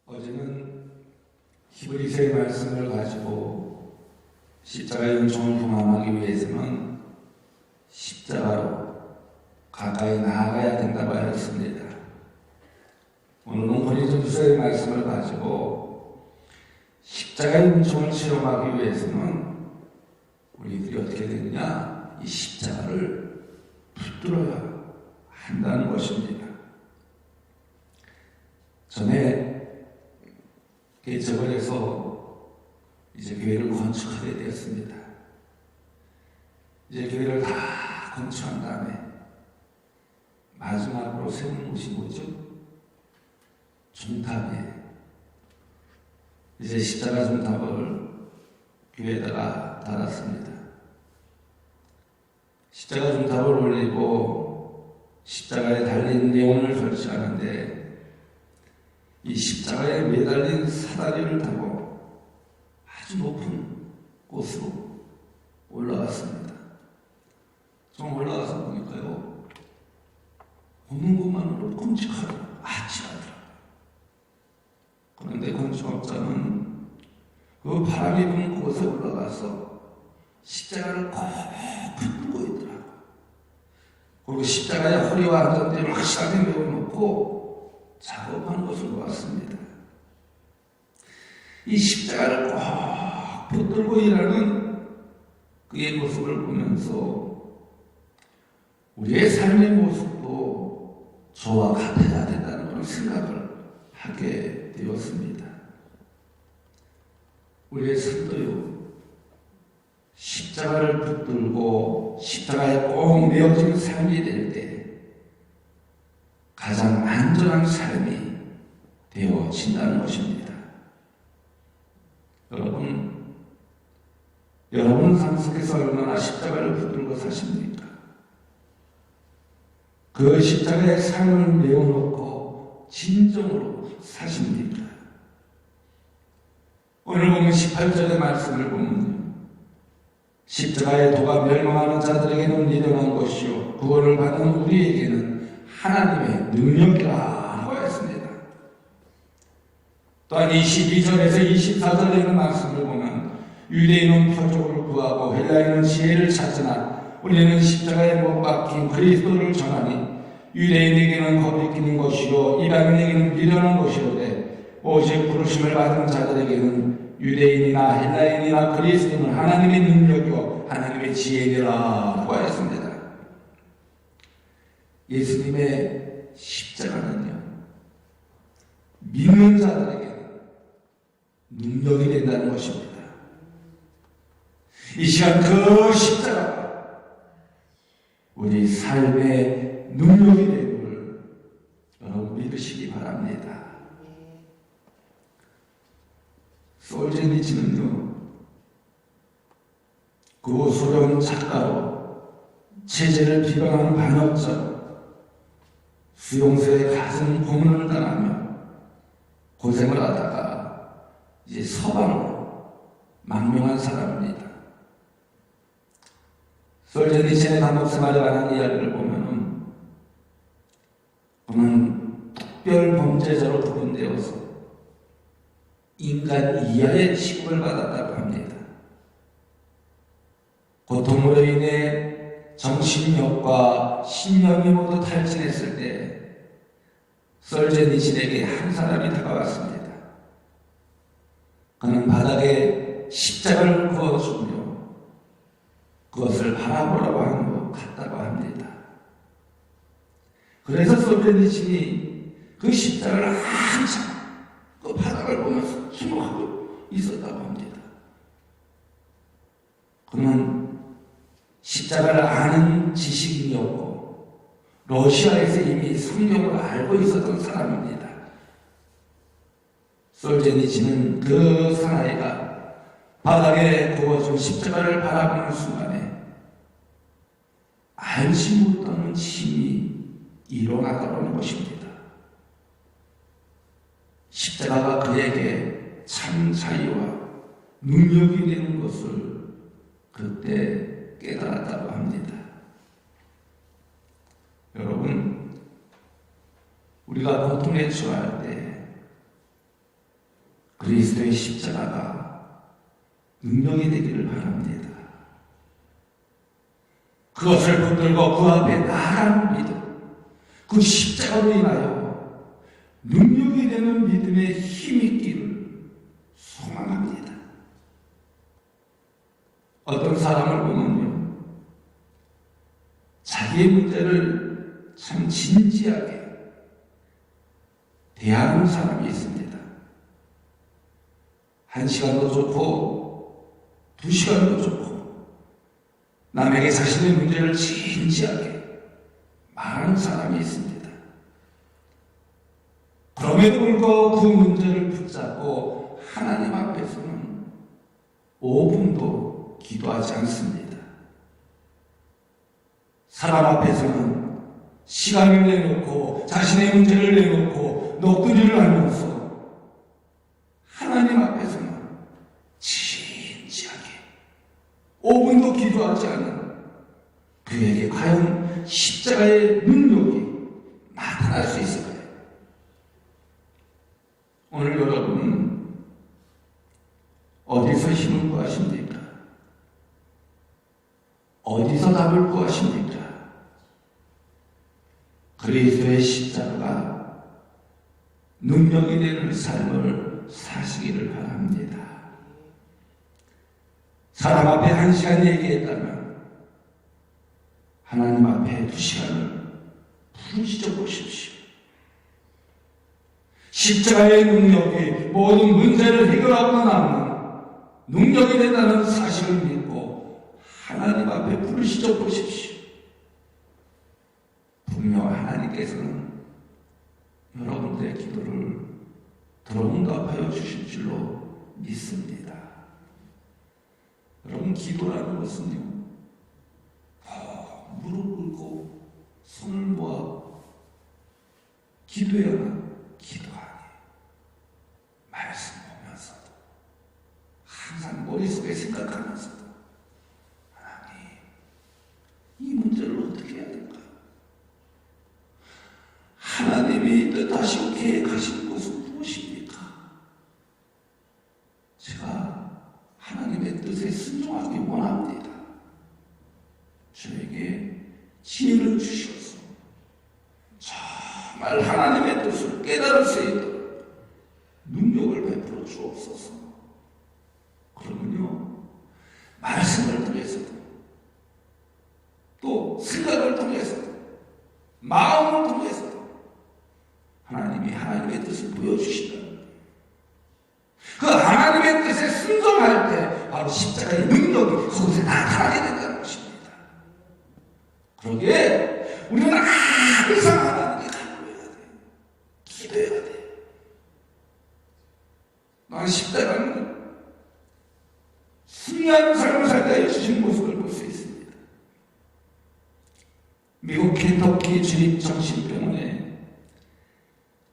어제는 히브리서의 말씀을 가지고 십자가의 은총을 경험하기 위해서는 십자가로 가까이 나아가야 된다고 하였습니다. 오늘은 고린도전서의 말씀을 가지고 십자가의 은총을 체험하기 위해서는 우리들이 어떻게 되느냐? 이 십자가를 붙들어야 한다는 것입니다. 전에 개척을해서 이제 교회를 건축하게 되었습니다. 이제 교회를 다 건축한 다음에 마지막으로 세운 곳이 뭐죠? 중탑이에요. 이제 십자가 중탑을 교회에다가 달았습니다. 십자가 중탑을 올리고 십자가에 달린 네온을 설치하는데 이 십자가에 매달린 사다리를 타고 아주 높은 곳으로 올라갔습니다. 좀 올라가서 보니까요, 보는 것만으로 끔찍하고 아찔하더라고요. 그런데 건축업자는 그 바람이 부는 곳에 올라가서 십자가를 꼭 붙들고 있더라고요. 그리고 십자가의 허리와 안전대를 확실하게 메워놓고 작업하는 것을 보았습니다. 이 십자가를 꼭 붙들고 일하는 그의 모습을 보면서 우리의 삶의 모습도 저와 같아야 된다는 그런 생각을 하게 되었습니다. 우리의 삶도요, 십자가를 붙들고 십자가에 꼭 메어진 삶이 될 때 가장 안전한 삶이 되어진다는 것입니다. 여러분 삶 속에서 얼마나 십자가를 붙들고 사십니까? 그 십자가의 삶을 내어놓고 진정으로 사십니까? 오늘 보면 18절의 말씀을 보면 십자가의 도가 멸망하는 자들에게는 미련한 것이요 구원을 받는 우리에게는 하나님의 능력이라고 했습니다. 또한 22절에서 24절에 있는 말씀을 보면 유대인은 표적을 구하고 헬라인은 지혜를 찾으나 우리는 십자가에 못 박힌 그리스도를 전하니 유대인에게는 겁이 끼는 것이요 이방인에게는 미련한 것이로되 오직 부르심을 받은 자들에게는 유대인이나 헬라인이나 그리스도는 하나님의 능력이요 하나님의 지혜니라고 하였습니다. 예수님의 십자가는요, 믿는 자들에게 능력이 된다는 것입니다. 이 시간 그 십자가가 우리 삶의 능력이 되는 여러분 믿으시기 바랍니다. 솔제니치는요, 그 소련 작가로 체제를 비방하는 반역자 수용소에 가슴 고문을 당하며 고생을 하다가 이제 서방으로 망명한 사람입니다. 솔제니치의 감옥 생활에 관한 이야기를 보면은 그는 특별 범죄자로 구분되어서 인간 이하의 취급을 받았다고 합니다. 고통으로 인해 정신력과 신념이 모두 탈진했을 때 솔제니친에게 한 사람이 다가왔습니다. 그는 바닥에 십자가를 그어주며 그것을 바라보라고 하는 것 같다고 합니다. 그래서 솔제니친이 그 십자가를 한참 그 바닥을 보면서 주목하고 있었다고 합니다. 그는 십자가를 아는 지식인이었고 러시아에서 이미 성경을 알고 있었던 사람입니다. 솔제니치는 그 사나이가 바닥에 구워진 십자가를 바라보는 순간에 알지 못하는 힘이 일어나가는 것입니다. 십자가가 그에게 참 자유와 능력이 되는 것을 그때 깨달았다고 합니다. 여러분, 우리가 고통에 처할 때 그리스도의 십자가가 능력이 되기를 바랍니다. 그것을 붙들고 그 앞에 나아가는 믿음, 그 십자가로 인하여 능력이 되는 믿음의 힘이 있기를 소망합니다. 어떤 사람을 보면요, 자기의 문제를 참 진지하게 대하는 사람이 있습니다. 1시간도 좋고 2시간도 좋고 남에게 자신의 문제를 진지하게 말하는 사람이 있습니다. 그럼에도 불구하고 그 문제를 붙잡고 하나님 앞에서는 5분도 기도하지 않습니다. 사람 앞에서는 시간을 내놓고 자신의 문제를 내놓고 너구리를 하면서 하나님 앞에서는 진지하게 5분도 기도하지 않은 그에게 과연 십자가의 능력이 나타날 수 있을까요? 오늘 여러분은 어디서 힘을 구하십니까? 어디서 답을 구하십니까? 그리스도의 십자가가 능력이 되는 삶을 사시기를 바랍니다. 사람 앞에 1시간 얘기했다면 하나님 앞에 2시간을 부르짖어 보십시오. 십자가의 능력이 모든 문제를 해결하고 남는 능력이 된다는 사실을 믿고 하나님 앞에 부르짖어 보십시오. 분명 하나님께서는 여러분들의 기도를 들어응답하여 주실 줄로 믿습니다. 여러분, 기도라는 것은요, 무릎 꿇고 손을 모아 기도해야만 기도가 아니에요. 말씀 보면서도 항상 머릿속에 생각하면서도 하나님, 이 문제를 어떻게 해야 될까요? 하나님이 뜻하시고 계획하시는 것은 무엇입니까? 제가 하나님의 뜻에 순종하기 원합니다. 저에게 지혜를 주셔서 정말 하나님의 뜻을 깨달을 수 있도록 능력을 베풀어 주옵소서. 그러면요, 말씀을 통해서도 또 생각을 통해서도 마음을 통해서도 하나님이 하나님의 뜻을 보여주신다. 그 하나님의 뜻에 순종할 때 바로 십자가의 능력이 그곳에 나타나게 된다는 것입니다. 그러기에 우리는 항상 하나님께 간구해야 돼. 기도해야 돼. 나는 십자가는 승리하는 삶을 살게 하여 주신 모습을 볼 수 있습니다. 미국 켄터키 주립정신병원에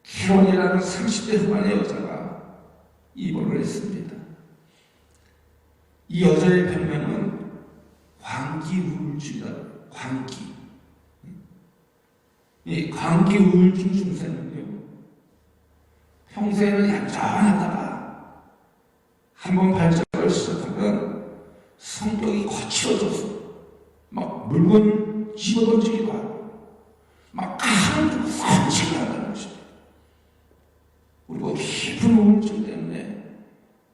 캐론이라는 30대 후반의 여자가 입원을 했습니다. 이 여자의 병명은 광기 우울증이다. 이 광기 우울증 증세는요, 평소에는 얌전하다가 한번 발작을 시작하면 성격이 거칠어져서 막 물건을 집어던지기도 하고 막 칼을 들고 펀치기도 한다는 것입니다. 그리고 깊은 우울증 때문에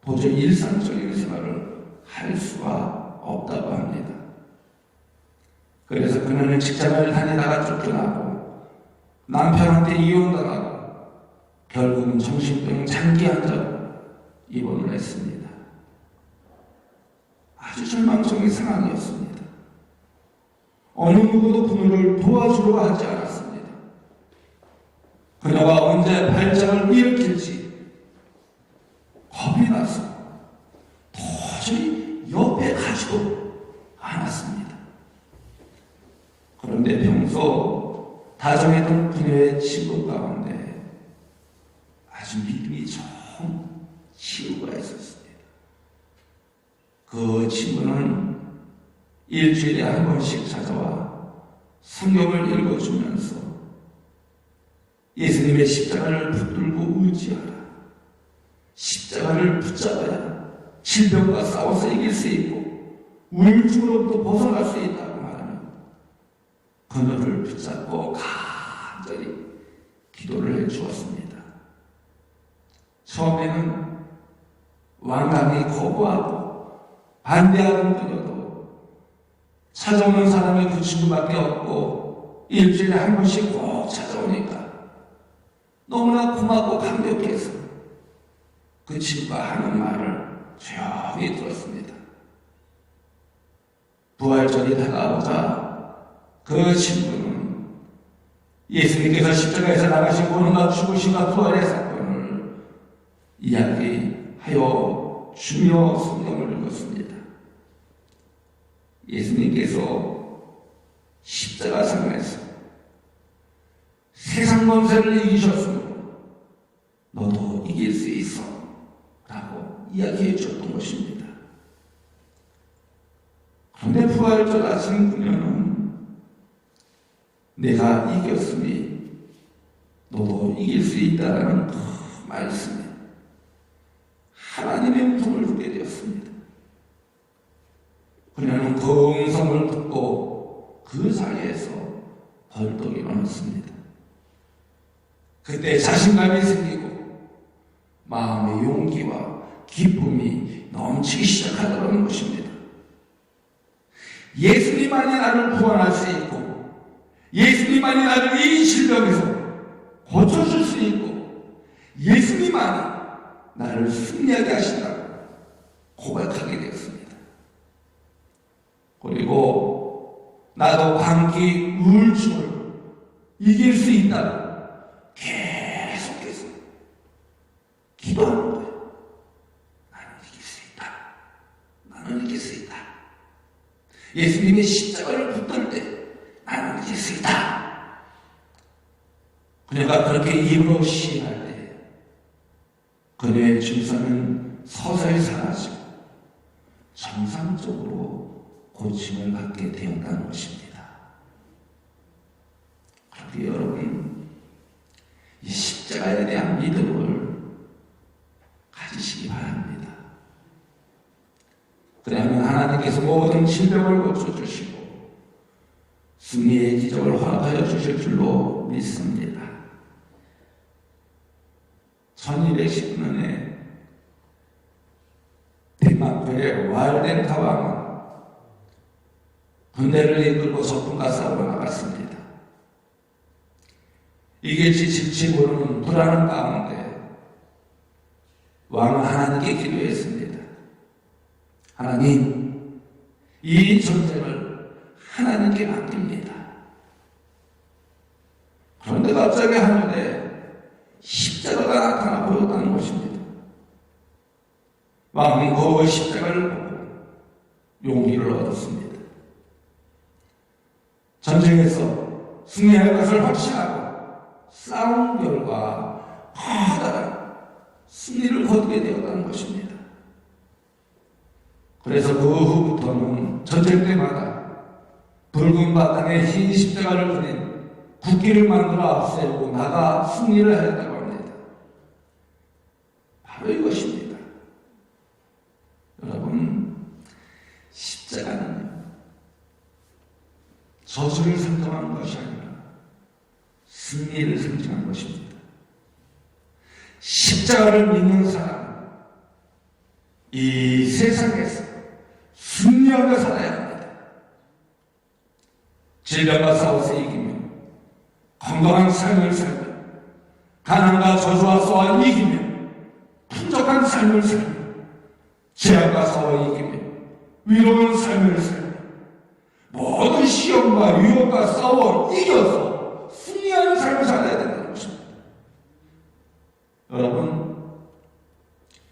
도저히 일상적인 생활을 할 수가 없다고 합니다. 그래서 그녀는 직장을 다니다가 쫓겨나고 남편한테 이혼당하고 결국은 정신병 장기 환자로 입원을 했습니다. 아주 절망적인 상황이었습니다. 어느 누구도 그녀를 도와주려고 하지 않았습니다. 그녀가 언제 발작을 일으킬지 겁이 나서 도저히 옆에 가지도 않았습니다. 그런데 평소 다정했던 그녀의 친구 가운데 아주 믿음이 좋은 친구가 있었습니다. 그 친구는 일주일에 한 번씩 찾아와 성경을 읽어주면서 예수님의 십자가를 붙들고 의지하라, 십자가를 붙잡아야 질병과 싸워서 이길 수 있고 우울증으로부터 벗어날 수 있다고 말하며 그녀를 붙잡고 간절히 기도를 해주었습니다. 처음에는 왕감이 거부하고 반대하는 그녀도 찾아오는 사람이 그 친구밖에 없고 일주일에 한 번씩 꼭 찾아오니까 너무나 고맙고 감격해서 그 친구가 하는 말을 조용히 들었습니다. 부활절이 다가오자 그 친구는 예수님께서 십자가에서 나가신 고난과 죽으심과 부활의 사건을 이야기하여 주며 성경을 읽었습니다. 예수님께서 십자가상에서 세상 권세를 이기셨으므로 너도 이길 수 있어 라고 이야기해 주었던 것입니다. 그런데 부활절 아침 그녀는 내가 이겼으니 너도 이길 수 있다라는 그 말씀에 하나님의 음성을 듣게 되었습니다. 그녀는 그 음성을 듣고 그 자리에서 벌떡 일어났습니다. 그때 자신감이 생기고 마음의 용기와 기쁨이 넘치기 시작하더라는 것입니다. 예수님만이 나를 구원할 수 있고 예수님만이 나를 이 질병에서 고쳐줄 수 있고 예수님만이 나를 승리하게 하신다고 고백하게 되었습니다. 그리고 나도 감기, 우울증을 이길 수 있다고 계속해서 기도하는 거예요. 나는 이길 수 있다. 나는 이길 수 있다. 예수님이 십자가를 붙들 때 나는 이길 수 있다. 그녀가 그렇게 입으로 시인할 때 그녀의 증상은 서서히 사라지고 정상적으로 고침을 받게 되었다는 것입니다. 그런데 여러분, 이 십자가에 대한 믿음을 가지시기 바랍니다. 그러면 하나님께서 모든 질병을 고쳐주시고 승리의 기적을 허락하여 주실 줄로 믿습니다. 1219년에 덴마크의 와일덴타 왕은 군대를 이끌고 적군과 싸우러 나갔습니다. 이길지 질지 모르는 불안한 가운데 왕은 하나님께 기도했습니다. 하나님, 이 전쟁을 하나님께 맡깁니다. 그런데 갑자기 하늘에 십자가가 나타나 보였다는 것입니다. 왕은 그 십자가를 보고 용기를 얻었습니다. 전쟁에서 승리할 것을 확신하고 싸운 결과 커다란 승리를 거두게 되었다는 것입니다. 그래서 그 후부터는 전쟁 때마다 붉은 바탕에 흰 십자가를 그린 국기를 만들어 앞세우고 나가 승리를 하였다고 합니다. 바로 이것입니다. 여러분, 십자가는 저주를 상징하는 것이 아니라 승리를 상징하는 것입니다. 십자가를 믿는 사람은 이 세상에서 승리하며 살아야 합니다. 질병과 싸워서 이기며 건강한 삶을 살며 가난과 저주와 싸워 이기며 풍족한 삶을 살며 재앙과 싸워 이기며 위로운 삶을 살며 모든 시험과 유혹과 싸워 이겨서 승리하는 삶을 살아야 된다는 것입니다. 여러분,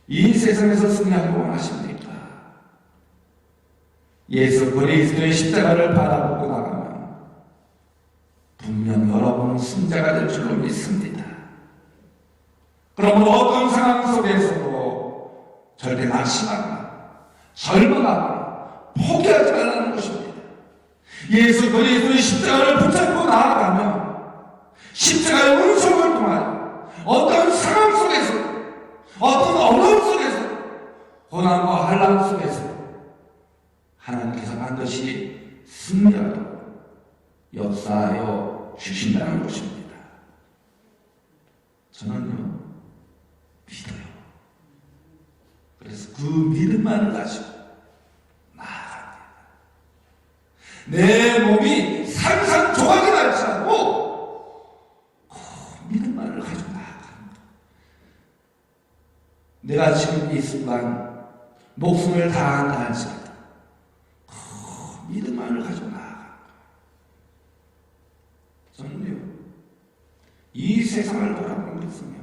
이 세상에서 승리하기 원하십니까? 예수 그리스도의 십자가를 바라보고 나가면 분명 여러분은 승자가 될 줄로 믿습니다. 그러므로 어떤 상황 속에서도 절대 낙심하거나 절망하거나 포기하지 말라는 것입니다. 예수 그리스도의 십자가를 붙잡고 나아가면 십자가의 은총을 통하여 어떤 상황 속에서 어떤 어려움 마을 속에서 하나님께서 반드시 승리하도록 역사하여 주신다는 것입니다. 저는요, 믿어요. 그래서 그 믿음만을 가지고 나아갑니다. 내 몸이 산산조각이 날지라도 그 믿음만을 가지고 나아갑니다. 내가 지금 이 순간 목숨을 다한다 할지라도 그 믿음만을 가지고 나아갑니다. 저는요, 이 세상을 바라보는 것은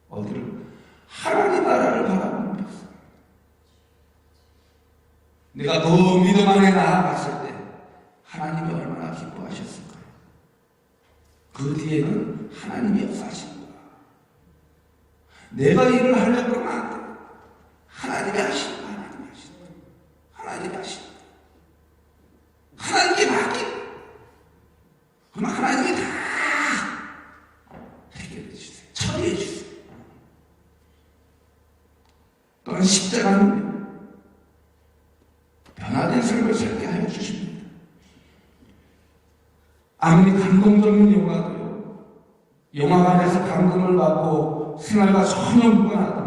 어디를? 하나님 나라를 바라보는 것은 내가 그 믿음 안에 나아갔을 때 하나님이 얼마나 기뻐하셨을까요? 그 뒤에는 하나님이 역사하신 거야. 내가 일을 하려고 하면 안 돼. 하나님이 하신 거야. 하나님이 하신 거야. 하나님이 하신 거야. 하나님께 맡긴. 그럼 하나님이 다 해결해 주세요. 처리해 주세요. 또한 십자가는 변화된 삶을 살게 하여 주십니다. 아무리 감동적인 영화도요, 영화관에서 감동을 받고 생활과 전혀 무관하다면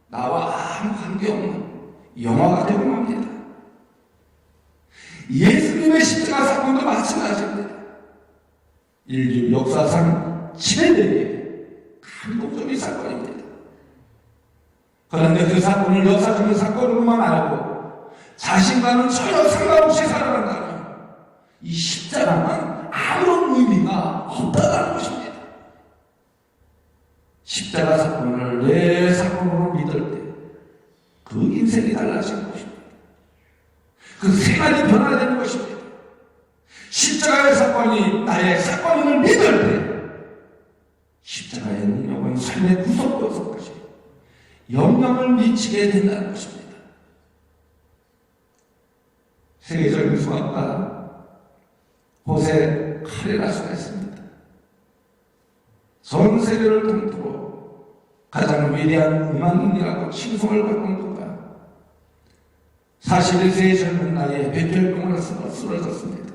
나와 아무 관계없는 영화가 되고 맙니다. 예수님의 십자가 사건도 마찬가지입니다. 인류 역사상 최대의 감동적인 사건입니다. 그런데 그 사건을 역사적인 사건으로만 알고 자신과는 전혀 상관없이 살아간다면 이 십자가는 아무런 의미가 없다는 것입니다. 십자가 사건을 내 사건으로 믿을 때 그 인생이 달라지는 것입니다. 그 생활이 변화되는 것입니다. 십자가의 사건이 나의 사건임을 믿을 때 십자가의 능력은 삶의 구속도서까지 영향을 미치게 된다는 것입니다. 세계적인 수학가 호세 카레라스가 있습니다. 전 세계를 통틀어 가장 위대한 음악인이라고 칭송을 받는 그가 41세의 젊은 나이에 백혈병으로 쓰러졌습니다.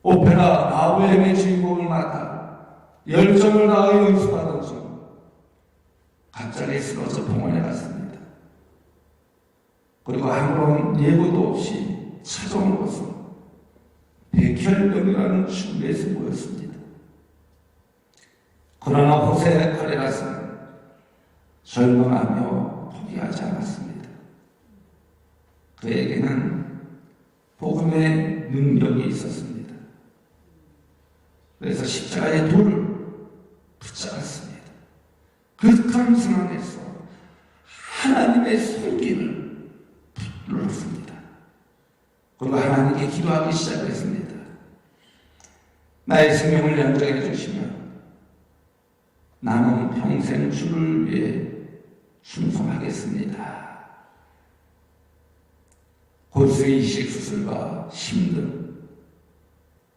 오페라 나우엠의 주인공을 맡아 열정을 다하여 연습하던 중 갑자기 쓰러져 병원에 갔습니다. 그리고 아무런 예고도 없이 찾아온 것은 백혈병이라는 죽음의 승부였습니다. 그러나 호세 카레라스는 절망하며 포기하지 않았습니다. 그에게는 복음의 능력이 있었습니다. 그래서 십자가의 돌을 붙잡았습니다. 극한 상황에서 하나님의 손길을 눌렀습니다. 그리고 하나님께 기도하기 시작했습니다. 나의 생명을 연장해 주시면 나는 평생 주를 위해 충성하겠습니다. 골수 이식 수술과 힘든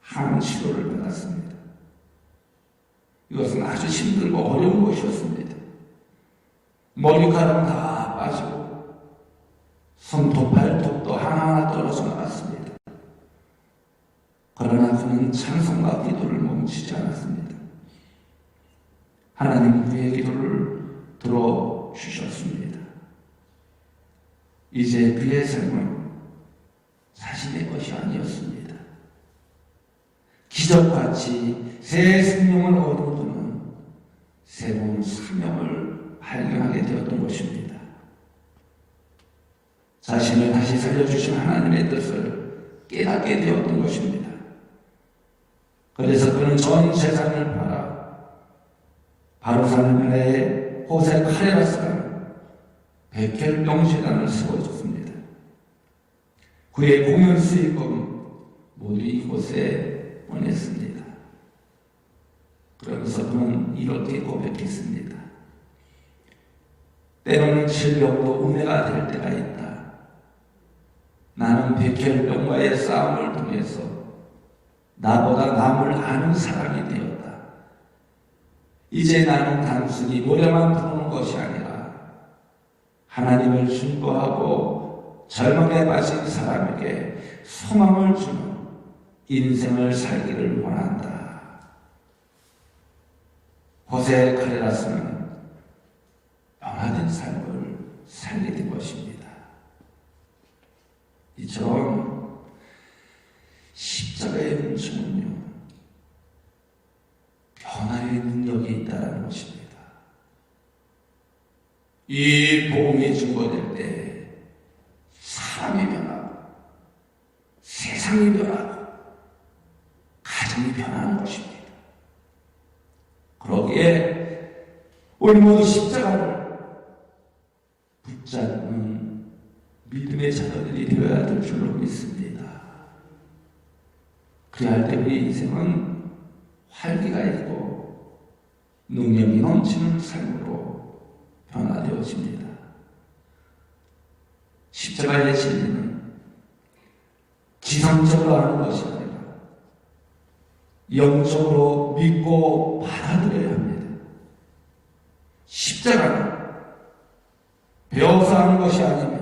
항 치료를 받았습니다. 이것은 아주 힘들고 어려운 것이었습니다. 머리카락은 다 빠지고 손톱 발톱도 하나하나 떨어져 나갔습니다. 그러나 그는 찬송과 기도를 멈추지 않았습니다. 하나님 그의 기도를 들어주셨습니다. 이제 그의 삶은 자신의 것이 아니었습니다. 기적같이 새 생명을 얻은 그는 새로운 사명을 발견하게 되었던 것입니다. 자신을 다시 살려주신 하나님의 뜻을 깨닫게 되었던 것입니다. 그래서 그는 전 재산을 팔아 바루살렘의 호세 카레라스라는 백혈병재단을 세워줬습니다. 그의 공연 수익금 모두 이곳에 보냈습니다. 그러면서 그는 이렇게 고백했습니다. 때로는 질병도 은혜가 될 때가 있다. 나는 백혈병과의 싸움을 통해서 나보다 남을 아는 사람이 되었다. 이제 나는 단순히 노래만 부르는 것이 아니라 하나님을 증거하고 절망에 빠진 사람에게 소망을 주는 인생을 살기를 원한다. 호세 카레라스는 변화된 삶을 살게 된 것입니다. 이처럼 십자가의 은총은요, 변화의 능력이 있다는 것입니다. 이 복음이 증거될 때 사람이 변하고 세상이 변하고 가정이 변하는 것입니다. 그러기에 우리 모두 십자가를 붙잡는 믿음의 자녀들이 되어야 될 줄로 믿습니다. 그래야 할 때 우리 인생은 활기가 있고 능력이 넘치는 삶으로 변화되어집니다. 십자가의 진리는 지상적으로 하는 것이 아니라 영적으로 믿고 받아들여야 합니다. 십자가는 배워서 하는 것이 아니며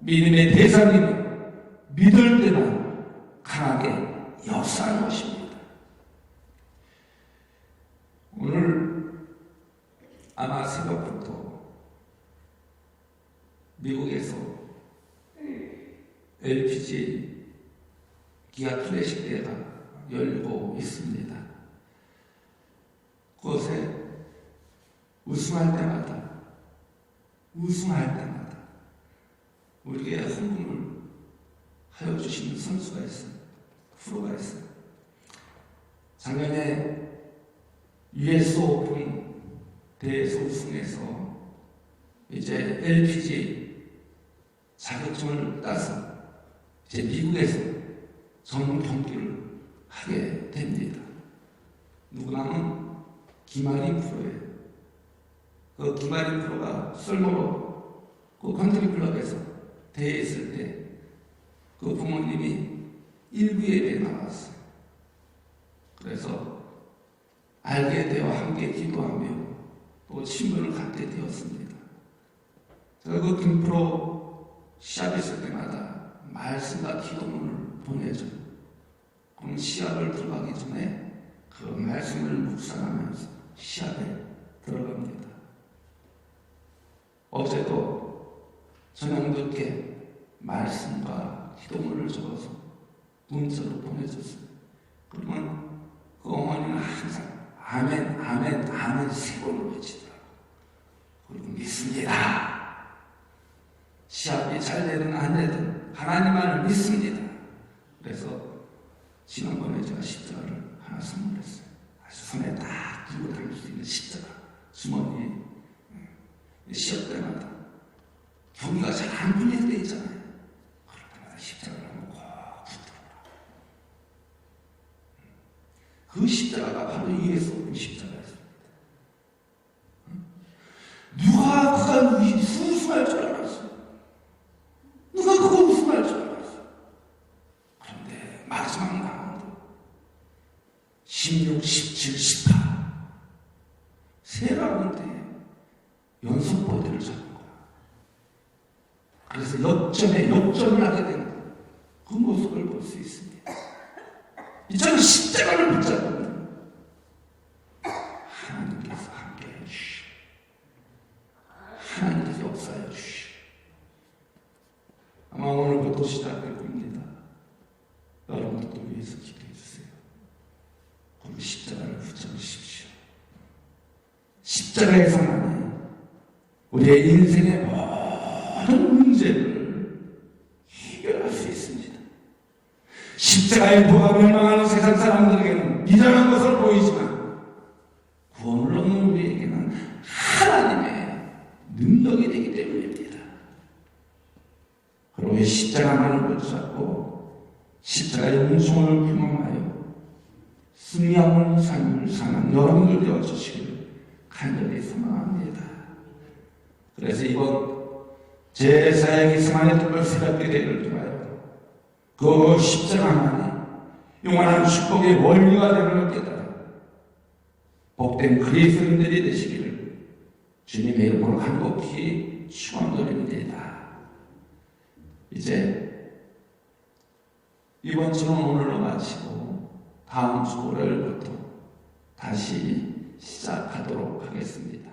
믿음의 대상이며 믿을 때만 강하게 역사하는 것입니다. 오늘 아마 새벽부터 미국에서 LPG 기아 클래식 대회가 열리고 있습니다. 그것에 우승할 때마다 우리에게 헌금을 하여 주시는 선수가 있어요. 프로가 있어요. 작년에 US 오픈 대회에서 우승해서 이제 LPG 자격증을 따서 이제 미국에서 전문 경기를 하게 됩니다. 누구나는 김아린 프로예요. 그 김아린 프로가 썰모로 그 컨트리 클럽에서 대회에 있을 때 그 부모님이 1부 예배에 나왔어요. 그래서 알게 되어 함께 기도하며 또 친분을 갖게 되었습니다. 제가 그 김프로 시합 있을 때마다 말씀과 기도문을 보내줘요. 그럼 시합을 들어가기 전에 그 말씀을 묵상하면서 시합에 들어갑니다. 어제도 저녁 늦게 말씀과 기도문을 적어서 문자로 보내줬어요. 그러면 그 어머니는 항상 아멘, 아멘, 아멘 세 번을 외치더라고요. 그리고 믿습니다. 시합이 잘 되든 안 되든 하나님만을 믿습니다. 그래서 지난번에 제가 십자가를 하나 선물했어요. 아주 손에 딱 들고 다닐 수 있는 십자가 주머니에. 시합 때마다 경기가 잘 안 풀릴 때 있잖아요. 그럴 때마다 십자가를 한번 꼭 붙들어라. 그 십자가가 바로 예수 십자가였습니다. 누가 그가 우승할 줄 알았어요. 누가 그거 우승할 줄 알았어요. 그런데 마지막 라운드 16, 17, 18 세 라운드에 연속 버디를 잡은 거야. 그래서 역전을 하게 되는 그 모습을 볼 수 있습니다. 이처럼 십자가를 붙잡으면 하나님께서 함께해 주시오. 하나님께서 역사해 주시오. 아마 오늘부터 시작될 겁니다. 여러분들도 위해서 기도해 주세요. 그럼 십자가를 붙잡으십시오. 십자가에서만 우리의 인생의 모든 문제를 해결할 수 있습니다. 십자가의 도가 멸망하는 세상 사람들에게는 비장한 것으로 보이지만 구원을 얻는 우리에게는 하나님의 능력이 되기 때문입니다. 그리고 이 십자가만을 붙잡고 십자가의 은총을 경험하여 승리하는 삶을 사는 여러분들 되어주시기를 간절히 소망합니다. 그래서 이번 제4의 기승만의 특별 새벽기도를 통하여 그 십자가만이 영원한 축복의 원리가 되는 걸 깨달아 복된 그리스도인들이 되시기를 주님의 이름으로 간곡히 우리 축원드립니다. 이제 이번 주는 오늘로 마치고 다음 주 월요일부터 다시 시작하도록 하겠습니다.